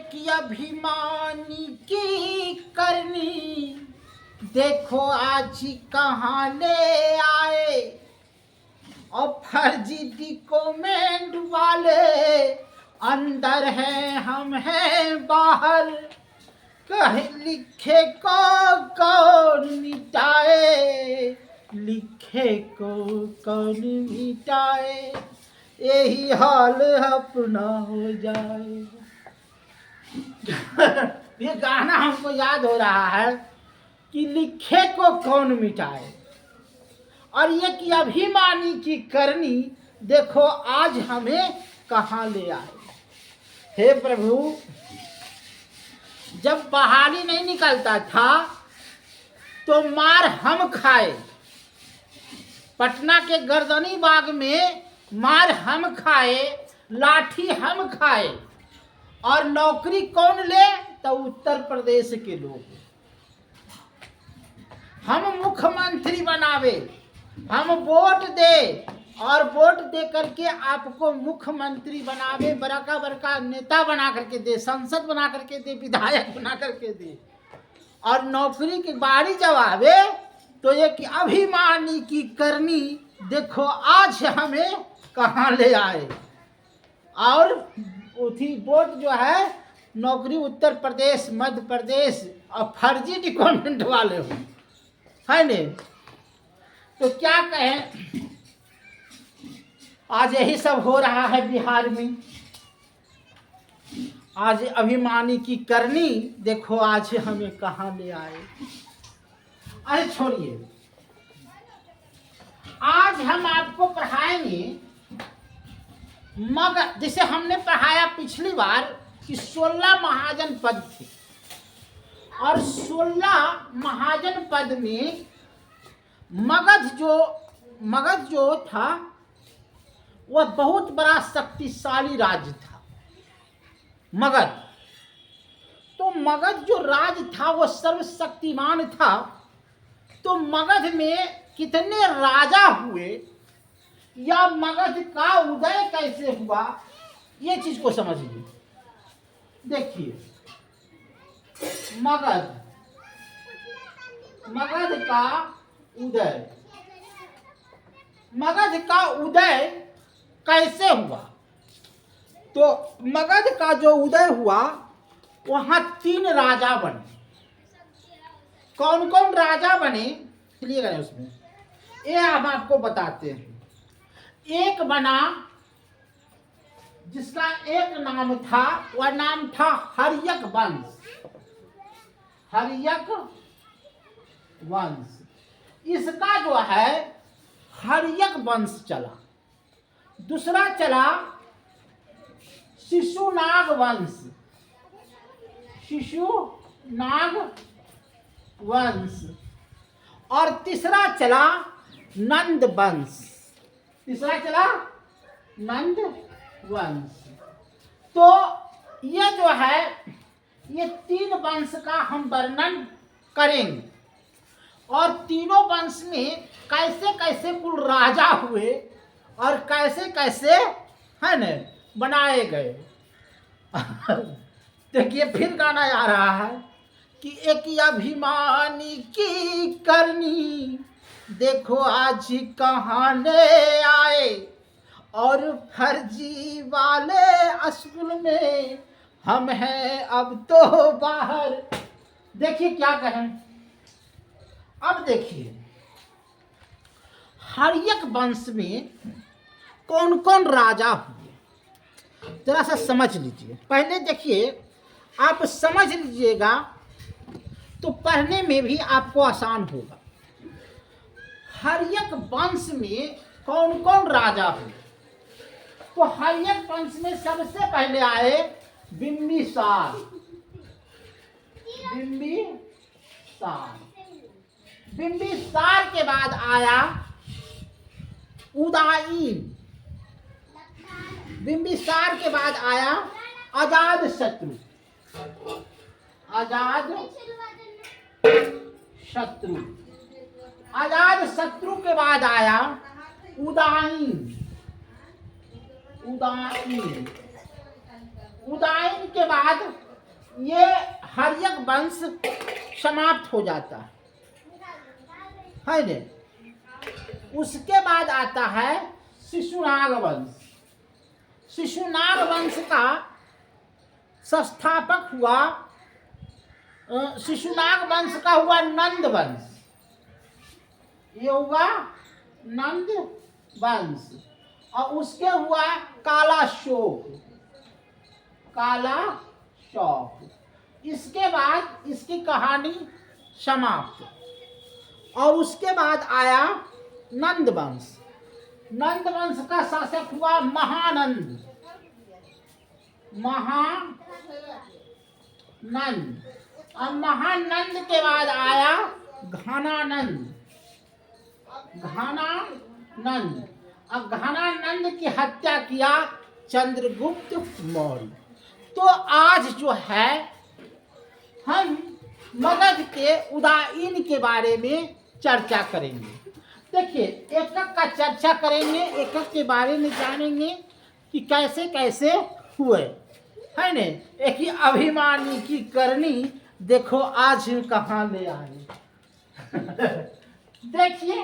कि अभिमानी की करनी देखो आज कहाँ ले आए, और फर्जी डॉक्यूमेंट वाले अंदर हैं हम हैं बाहर, कह लिखे को कौन मिटाए, लिखे को कौन मिटाए, यही हाल अपना हो जाए। ये गाना हमको याद हो रहा है कि लिखे को कौन मिटाए, और ये कि अभिमानी की करनी देखो आज हमें कहाँ ले आए। हे प्रभु, जब बहाली नहीं निकलता था तो मार हम खाए, पटना के गर्दनी बाग में मार हम खाए, लाठी हम खाए, और नौकरी कौन ले तो उत्तर प्रदेश के लोग। हम मुख्यमंत्री बनावे, हम वोट दे, और वोट दे करके आपको मुख्यमंत्री बनावे, बड़ा बड़ा नेता बना करके दे, संसद बना करके दे, विधायक बना करके दे, और नौकरी की बारी जब आवे तो ये कि अभिमानी की करनी देखो आज हमें कहाँ ले आए। और उठी वोट जो है नौकरी उत्तर प्रदेश, मध्य प्रदेश और फर्जी डॉक्यूमेंट वाले हो, है ने। तो क्या कहें, आज यही सब हो रहा है बिहार में। आज अभिमानी की करनी देखो आज हमें कहाँ ले आए। अरे छोड़िए, आज हम आपको पढ़ाएंगे मगध, जिसे हमने पढ़ाया पिछली बार कि 16 महाजन पद थे, और 16 महाजन पद में मगध जो था वह बहुत बड़ा शक्तिशाली राज्य था मगध। तो मगध जो राज्य था वह सर्वशक्तिमान था। तो मगध में कितने राजा हुए या मगध का उदय कैसे हुआ, ये चीज को समझिए। देखिए, मगध का उदय कैसे हुआ। तो मगध का जो उदय हुआ वहां 3 राजा बने। कौन कौन राजा बने चलिए गए उसमें, ये हम आपको बताते हैं। एक बना जिसका एक नाम था, वह नाम था हर्यक वंश। इसका जो है हर्यक वंश चला। दूसरा चला शिशुनाग वंश, और तीसरा चला नंद वंश। तो ये जो है ये 3 वंश का हम वर्णन करेंगे, और तीनों वंश में कैसे कैसे कुल राजा हुए और कैसे कैसे है न बनाए गए। देखिए फिर गाना आ रहा है कि एक अभिमानी की करनी देखो आज कहाँ ले आए, और फर्जी वाले स्कूल में हम हैं अब तो बाहर। देखिए क्या कहें। अब देखिए हर्यक वंश में कौन कौन राजा हुए, जरा सा समझ लीजिए। पहले देखिए, आप समझ लीजिएगा तो पढ़ने में भी आपको आसान होगा। हर्यक वंश में कौन कौन राजा हुए। तो हर्यक वंश में सबसे पहले आए बिंबिसार। बिंबिसार के बाद आया उदयीन। बिंबिसार के बाद आया अजातशत्रु। अजातशत्रु के बाद आया उदयीन। उदयीन के बाद ये हर्यक वंश समाप्त हो जाता है ने। उसके बाद आता है शिशुनाग वंश। शिशुनाग वंश का संस्थापक हुआ शिशुनाग वंश का हुआ नंद वंश। ये हुआ नंद वंश। और उसके हुआ काला शोक। काला शोक। इसके बाद इसकी कहानी समाप्त। और उसके बाद आया नंद वंश। नंद वंश का शासक हुआ महानंद। महानंद। और महानंद के बाद आया घनानंद। घनानंद। अब घनानंद की हत्या किया चंद्रगुप्त मौर्य। तो आज जो है हम मगध के उदायन के बारे में चर्चा करेंगे। देखिए एक एक का चर्चा करेंगे, एक एक के बारे में जानेंगे कि कैसे कैसे हुए, है ने। एक ही अभिमानी की करनी देखो आज कहाँ ले आए। देखिए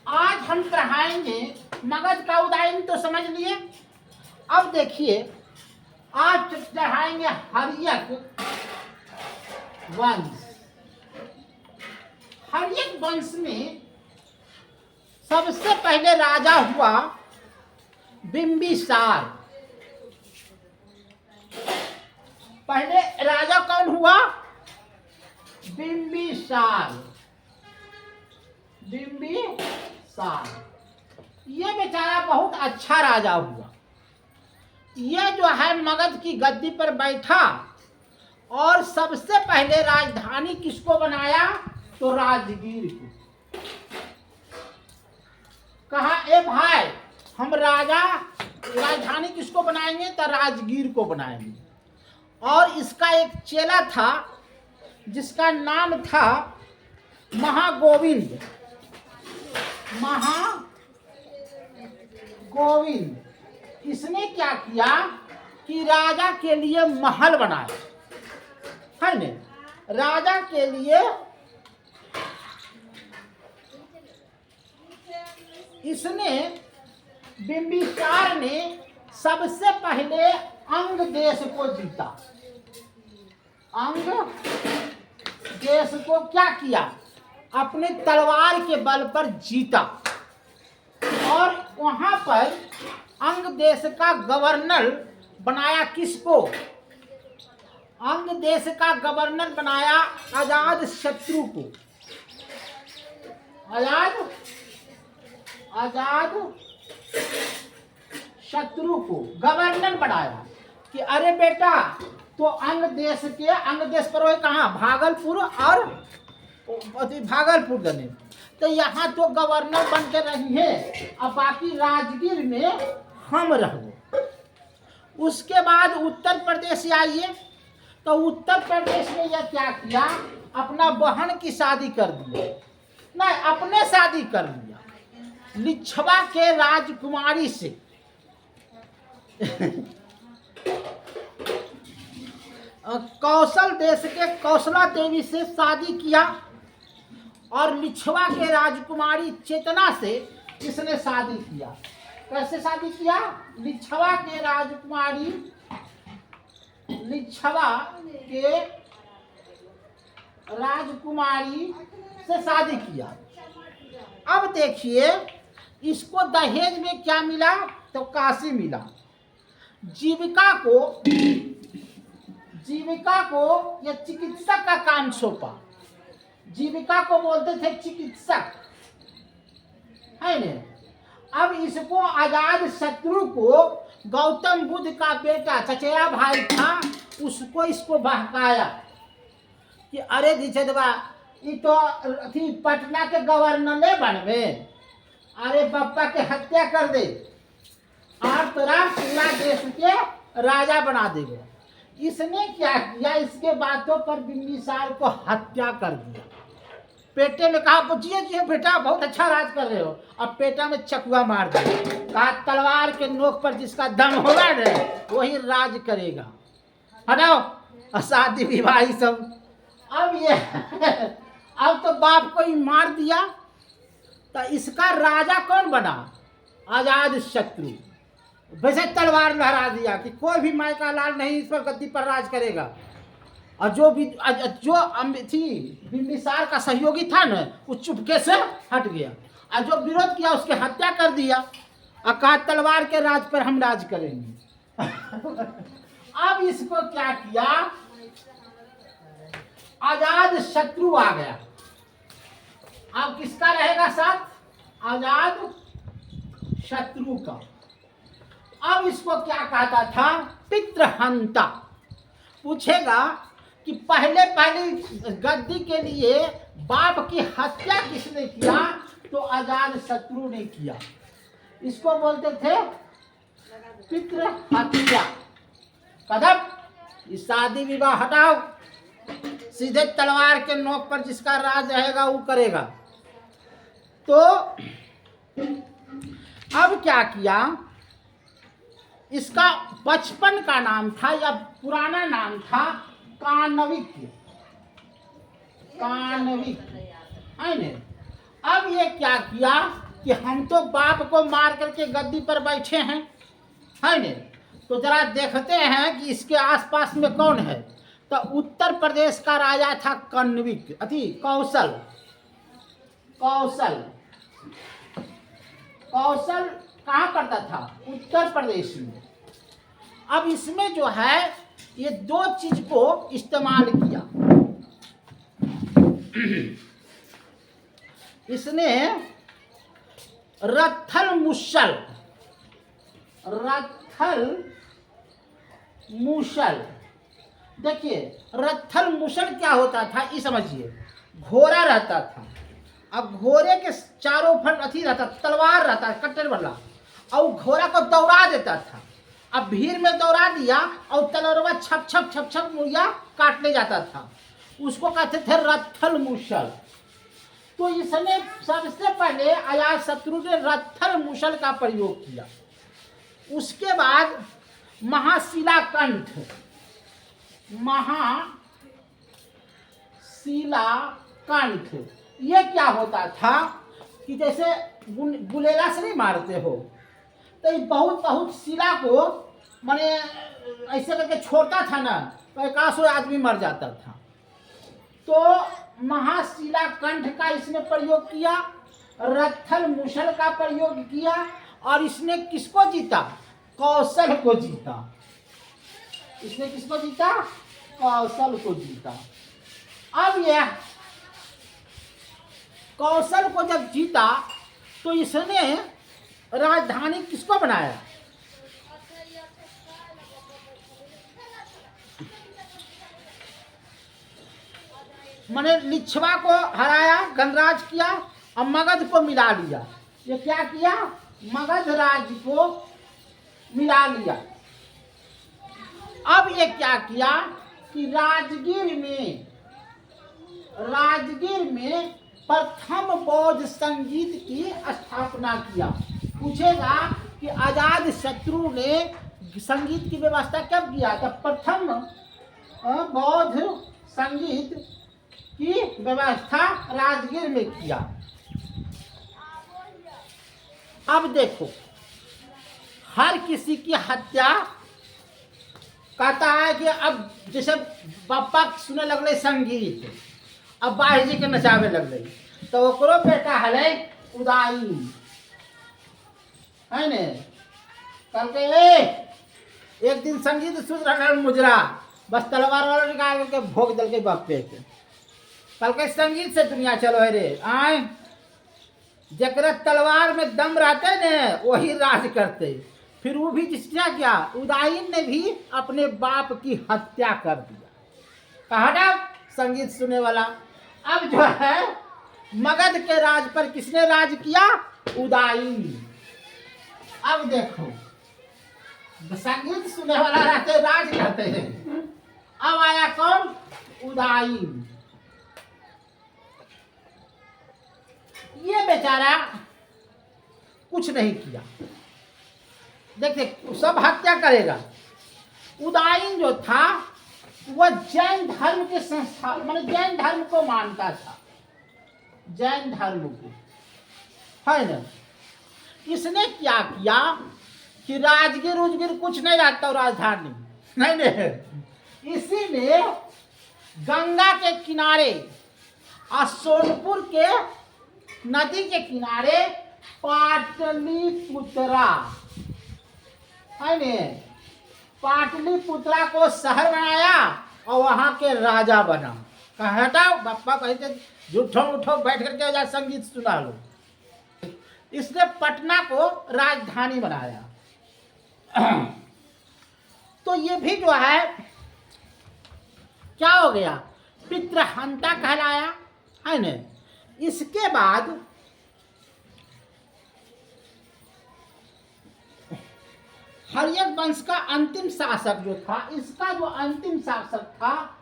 आज हम पढ़ाएंगे मगध का उदाहरण तो समझ लिए। अब देखिए आज पढ़ाएंगे हर्यक वंश। हर्यक वंश में सबसे पहले राजा हुआ बिंबिसार। पहले राजा कौन हुआ? बिंबिसार। बिंबिसार ये बेचारा बहुत अच्छा राजा हुआ। ये जो है मगध की गद्दी पर बैठा और सबसे पहले राजधानी किसको बनाया? तो राजगीर को। कहा ए भाई हम राजधानी किसको बनाएंगे? तो राजगीर को बनाएंगे। और इसका एक चेला था जिसका नाम था महागोविंद। महागोविंद इसने क्या किया कि राजा के लिए महल बनाया, है ने। राजा के लिए इसने बिंबिसार ने सबसे पहले अंग देश को जीता। अंग देश को क्या किया? अपने तलवार के बल पर जीता। और वहां पर अंग देश का गवर्नर बनाया किसको? अंग देश का गवर्नर बनाया अजाद शत्रु को। अजाद शत्रु को गवर्नर बनाया कि अरे बेटा तो अंग देश पर वो कहाँ? भागलपुर और भागलपुर गने। तो यहाँ तो गवर्नर बन के रही है और बाकी राजगीर में हम रहो। उसके बाद उत्तर प्रदेश आइए। तो उत्तर प्रदेश में यह क्या किया? अपना बहन की शादी कर दिया। नहीं, अपने शादी कर लिया लिच्छवा के राजकुमारी से। कौशल देश के कौशला देवी से शादी किया। और लिच्छवा के राजकुमारी चेतना से इसने शादी किया। कैसे शादी किया? लिच्छवा के राजकुमारी से शादी किया। अब देखिए इसको दहेज में क्या मिला? तो काशी मिला। जीविका को यह चिकित्सक का काम सौंपा। जीविका को बोलते थे चिकित्सक, है न। अब इसको आजाद शत्रु को गौतम बुद्ध का बेटा चचेरा भाई था, इसको बहकाया कि अरे दिचदवा ये तो पटना के गवर्नर बनवे, अरे पप्पा के हत्या कर दे और तोरा पूरा देश के राजा बना देगा। इसने क्या किया? इसके बातों पर बिंबिसार को हत्या कर दिया। पेटे में कहा जियो जियो बेटा, बहुत अच्छा राज कर रहे हो। अब पेटा में चकुआ मार दिया, कहा तलवार के नोक पर जिसका दम होगा न वही राज करेगा। हटाओ, और शादी विवाह ही सब। अब ये अब तो बाप को ही मार दिया, तो इसका राजा कौन बना? आजाद शत्रु। वैसे तलवार लहरा दिया कि कोई भी माई का लाल नहीं इस पर गद्दी पर राज करेगा। और जो बिंबिसार का सहयोगी था न, वो चुपके से हट गया, और जो विरोध किया उसकी हत्या कर दिया, और कहा तलवार के राज पर हम राज करेंगे। अब इसको क्या किया? आजाद शत्रु आ गया। अब किसका रहेगा साथ? आजाद शत्रु का। अब इसको क्या कहता था? पितृहंता। पूछेगा कि पहले गद्दी के लिए बाप की हत्या किसने किया? तो आजाद शत्रु ने किया। इसको बोलते थे पितृहत्या। कदम इस शादी विवाह हटाओ, सीधे तलवार के नोक पर जिसका राज रहेगा वो करेगा। तो अब क्या किया? इसका बचपन का नाम था या पुराना नाम था कानविक। कानविक है न। अब ये क्या किया कि हम तो बाप को मार करके गद्दी पर बैठे हैं, है न, तो जरा देखते हैं कि इसके आसपास में कौन है। तो उत्तर प्रदेश का राजा था कण्विक, कौशल। कौशल कौशल कहाँ पड़ता था? उत्तर प्रदेश में। अब इसमें जो है ये दो चीज को इस्तेमाल किया। इसने रत्थल मूसल। देखिए रत्थल मूसल क्या होता था ये समझिए। घोड़ा रहता था, अब घोड़े के चारों फट रहता, तलवार रहता कट्टर वाला, और घोड़ा को दौड़ा देता था। अब भीड़ में दौड़ा दिया और तलवार छप छप छप छप मुड़िया काट ले जाता था, उसको कहते थे रत्थल मूसल। तो इसने सबसे पहले अजात शत्रु ने रत्थल मूसल का प्रयोग किया। उसके बाद महाशिलाकंठ। महाशिलाकंठ ये क्या होता था कि जैसे गुलेला से नहीं मारते हो, तो ये बहुत शिला को माने ऐसे करके छोड़ता था ना, तो 100 आदमी मर जाता था। तो महाशिलाकंठ का इसने प्रयोग किया, रत्थल मूसल का प्रयोग किया, और इसने किसको जीता? कौशल को जीता। इसने किसको जीता? कौशल को जीता। अब यह कौशल को जब जीता तो इसने राजधानी किसको बनाया? माने लिच्छवा को हराया, गणराज किया, और मगध को मिला लिया। ये क्या किया? मगध राज्य को मिला लिया। अब ये क्या किया कि राजगीर में प्रथम बौद्ध संगीत की स्थापना किया। पूछेगा कि आजाद शत्रु ने संगीत की व्यवस्था कब किया? तब प्रथम बौद्ध संगीत की व्यवस्था राजगीर में किया। अब देखो, हर किसी की हत्या कहता है कि अब जैसे पापा सुने लगले संगीत, अब बाहर जी के नचावे लगले, तो ओकरो बेटा हले उदाई, है ने। कल के एक दिन संगीत सुन रहा मुजरा, बस तलवार वाला निकाल के भोग दल के बाप पे के। कल के संगीत से दुनिया चलो है रे। आए जकरा तलवार में दम रहते ने वही राज करते। फिर वो भी जिसने क्या, उदाईन ने भी अपने बाप की हत्या कर दिया। कहा ना संगीत सुने वाला। अब जो है मगध के राज पर किसने राज किया? उदाईन। अब देखो संगीत सुने वाला रहते राज करते हैं। अब आया कौन? उदाईन। ये बेचारा कुछ नहीं किया। देखिए सब हत्या करेगा। उदाइन जो था वह जैन धर्म के संस्था माने जैन धर्म को मानता था, जैन धर्म को, है ना। इसने क्या किया कि राजगीर उजगीर कुछ नहीं रहता राजधानी, नहीं नहीं, इसी ने गंगा के किनारे और सोनपुर के नदी के किनारे पाटलिपुत्रा, है ने, पाटलिपुत्रा को शहर बनाया और वहां के राजा बना। हटाओ बापा कहते झूठो उठो बैठ करके जा संगीत सुना लो। इसने पटना को राजधानी बनाया। तो ये भी जो है क्या हो गया, पितृहंता कहलाया, है न। इसके बाद हर्यक वंश का अंतिम शासक जो था, इसका जो अंतिम शासक था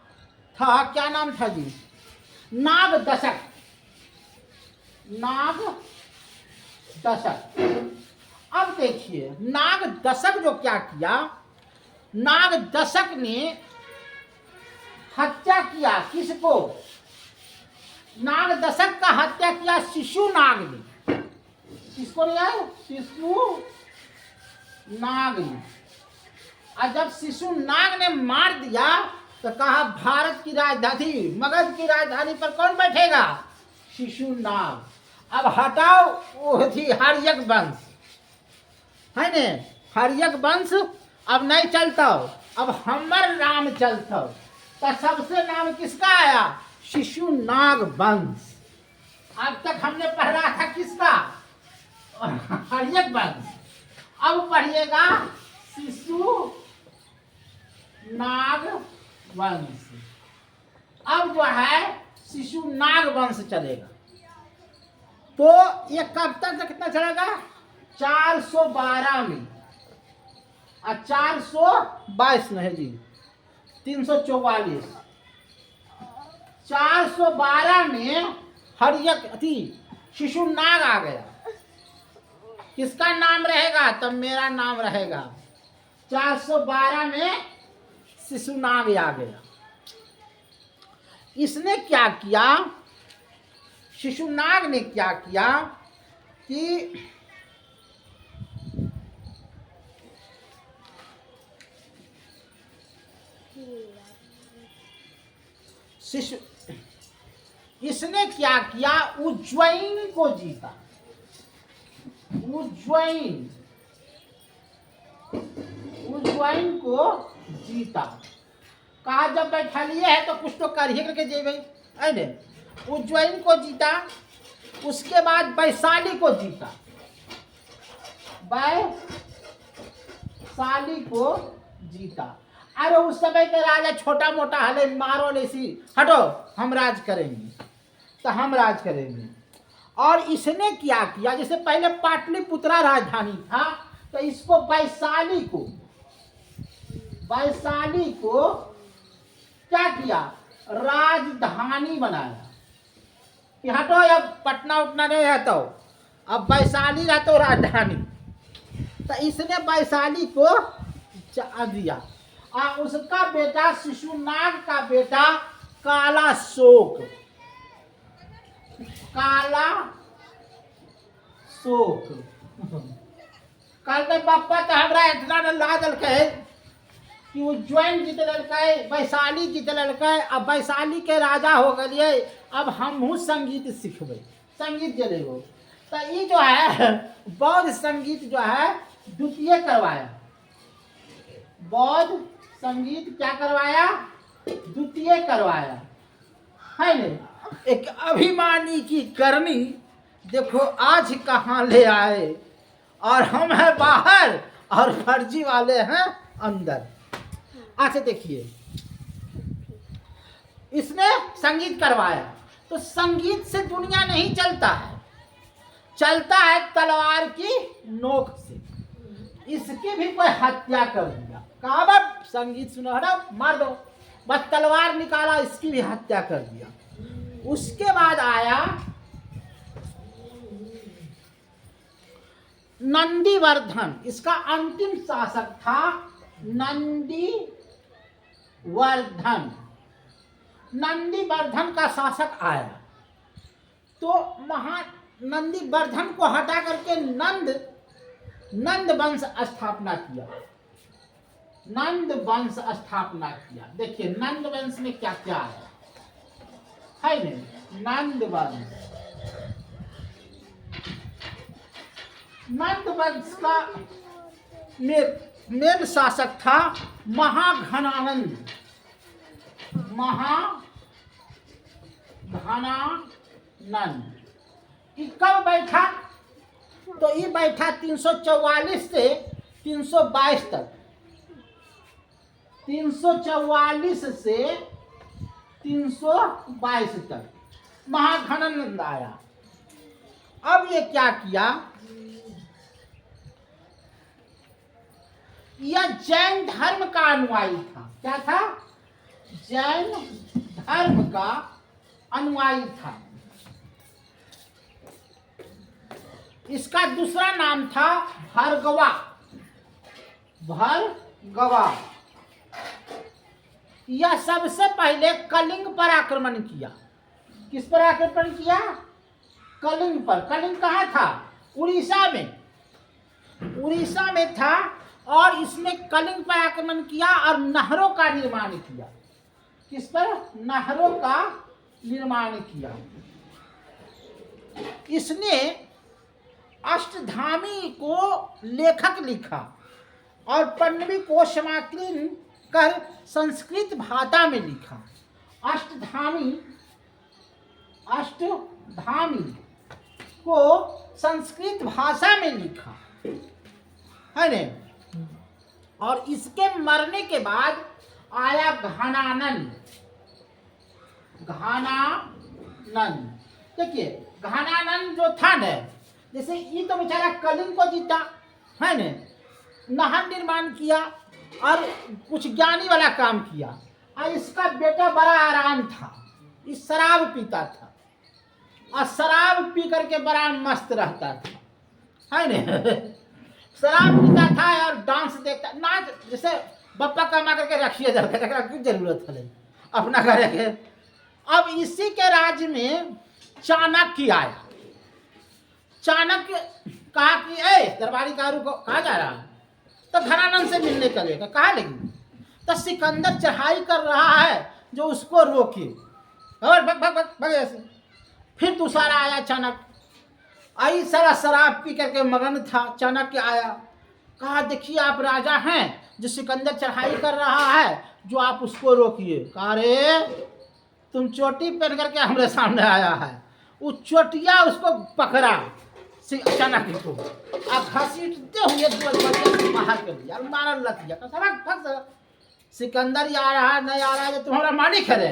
क्या नाम था जी, नागदशक, नागदशक। अब देखिए नागदशक जो क्या किया, नागदशक ने हत्या किया किसको, नागदशक का हत्या किया शिशुनाग ने। किसको नहीं आया, शिशुनाग ने। और जब शिशुनाग ने मार दिया तो कहा भारत की राजधानी, मगध की राजधानी पर कौन बैठेगा, शिशुनाग। अब हटाओ वो थी हर्यक वंश, है ने, हर्यक वंश अब नहीं चलता, अब हमर नाम चलता। तो सबसे नाम किसका आया, शिशुनाग वंश। अब तक हमने पढ़ा था किसका, हर्यक वंश। अब पढ़िएगा शिशुनाग वंश। अब जो है शिशुनाग वंश चलेगा। तो ये कब तक कितना चलेगा, 412 में, और 422 नहीं जी, 344। 412 में हर्यक थी शिशुनाग आ गया। किसका नाम रहेगा, तब मेरा नाम रहेगा। 412 में शिशुनाग आ गया। इसने क्या किया, शिशुनाग ने क्या किया कि इसने क्या किया, उज्जैन को जीता। उज्जैन को जीता। कहा जब बैठा लिए है तो कुछ तो कर ही करके जेबे, है ने। उज्जैन को जीता। उसके बाद वैशाली को जीता, वैशाली को जीता। अरे उस समय के राजा छोटा मोटा हले मारो लेसी, हटो हम राज करेंगे, तो हम राज करेंगे। और इसने क्या किया, जैसे पहले पाटलिपुत्रा राजधानी था, तो इसको वैशाली को क्या किया, राजधानी बनाया कि हटो अब पटना उठना नहीं है, तो अब वैशाली रहता राजधानी। तो इसने वैशाली को दिया। और उसका बेटा शिशुनाग का बेटा काला शोक, कहते पापा तो हमरा इतना न ला दलक कि उज्जैन जीत ललक, वैशाली जीत ललक, अब वैशाली के राजा हो गए, अब हमहू संगीत सीखबे, संगीत जलेगो। तो ये जो है बौद्ध संगीत जो है द्वितीय करवाया, बौद्ध संगीत क्या करवाया, द्वितीय करवाया, है न। एक अभिमानी की करनी देखो आज कहाँ ले आए, और हम हैं बाहर और फर्जी वाले हैं अंदर। अच्छा देखिए इसने संगीत करवाया, तो संगीत से दुनिया नहीं चलता है, चलता है तलवार की नोक से। इसकी भी कोई हत्या कर दिया, कहा बाप संगीत सुनो हटा मार दो, बस तलवार निकाला, इसकी भी हत्या कर दिया। उसके बाद आया नंदीवर्धन, इसका अंतिम शासक था नंदीवर्धन। नंदीवर्धन का शासक आया तो नंदीवर्धन को हटा करके नंद वंश स्थापना किया। नंद वंश स्थापना किया। देखिए नंद वंश में क्या क्या है नहीं? नंद वंश का मेन शासक था महाघनानंद। ये कब बैठा? तो ये बैठा 344 से 322 तक। 344 से 322 तक महाघनानंद आया। अब ये क्या किया? यह जैन धर्म का अनुयायी था। क्या था? जैन धर्म का अनुयायी था। इसका दूसरा नाम था भार्गवा। यह सबसे पहले कलिंग पर आक्रमण किया। किस पर आक्रमण किया? कलिंग पर। कलिंग कहाँ था? उड़ीसा में था। और इसमें कलिंग पर आक्रमण किया और नहरों का निर्माण किया। किस पर? नहरों का निर्माण किया। इसने अष्टधामी को लेखक लिखा और 15वीं को समाकलन कर संस्कृत भाषा में लिखा। अष्टधामी को संस्कृत भाषा में लिखा है ने। और इसके मरने के बाद आया घनानंद। देखिए घनानंद जो था न, जैसे ये तो बेचारा कलिंग को जीता है ने, नहर निर्माण किया और कुछ ज्ञानी वाला काम किया। और इसका बेटा बड़ा आराम था, इस शराब पीता था और शराब पी करके बड़ा मस्त रहता था है ने। शराब पीता था और डांस देखता, नाच, जैसे बप्पा कमा करके रखिए जाता, कुछ जरूरत है अपना करेंगे। अब इसी के राज्य में चाणक्य आया। चाणक्य कहा कि ए दरबारी कारू को कहा जा रहा है, तो घनानंद से मिलने चलेगा। कहा लेकिन तो सिकंदर चढ़ाई कर रहा है जो उसको रोके और भग ऐसे। फिर दूसरा आया चाणक्य। आई सारा शराब पी करके मगन था। चाणक्य आया, कहा देखिए आप राजा हैं जो सिकंदर चढ़ाई कर रहा है, जो आप उसको रोकिए। कहा रे तुम चोटी पहन करके हमारे सामने आया है। वो चोटिया उसको पकड़ा चाणक्य को और घसीटते हुए बाहर कर दिया, मारल लग गया। सिकंदर आ रहा नहीं आ रहा है, तुम्हारा मालिक है रे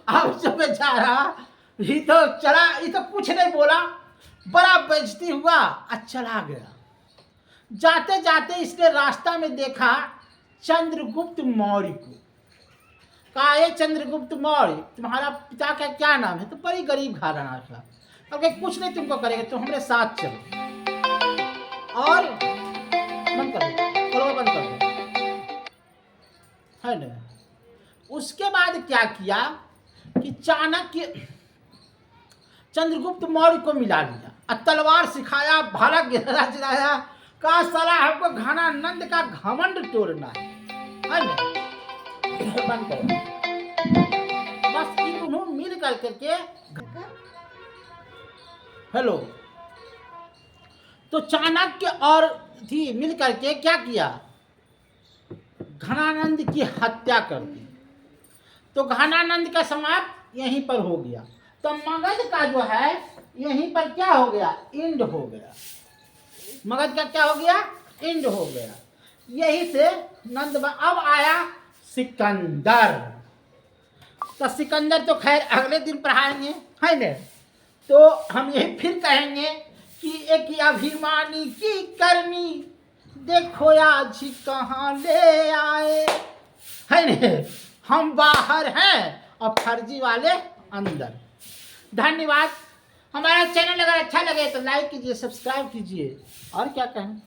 अब जो जा रहा ये तो चला, ये तो कुछ नहीं बोला, बड़ा बेइज्जती हुआ और चला गया। जाते जाते इसने रास्ता में देखा चंद्रगुप्त मौर्य को। कहा ये चंद्रगुप्त मौर्य तुम्हारा पिता का क्या नाम है? तो बड़ी गरीब घराना था। अगर कुछ नहीं तुमको करेगा, तुम हमारे साथ चलो। और बंद कर दो, बंद कर दो है ना। उसके बाद क्या किया कि चाणक्य चंद्रगुप्त मौर्य को मिला लिया और तलवार सिखाया, भाला गिरा चलाया। कहा साला हमको घनानंद का घमंड तोड़ना है ना। बंद करो बस। ये दोनों मिल करके हेलो, तो चाणक्य और थी मिल करके क्या किया? घनानंद की हत्या कर दी। तो घनानंद का समाप्त यहीं पर हो गया। तो मगध का जो है यहीं पर क्या हो गया? इंड हो गया। मगध का क्या हो गया? इंड हो गया। यही से अब आया सिकंदर। तो सिकंदर तो खैर अगले दिन पढ़ाएंगे है न। तो हम यही फिर कहेंगे कि एक अभिमानी की करनी देखो आज कहाँ ले आए है न। हम बाहर हैं और फर्जी वाले अंदर। धन्यवाद। हमारा चैनल अगर अच्छा लगे तो लाइक कीजिए, सब्सक्राइब कीजिए, और क्या कहें।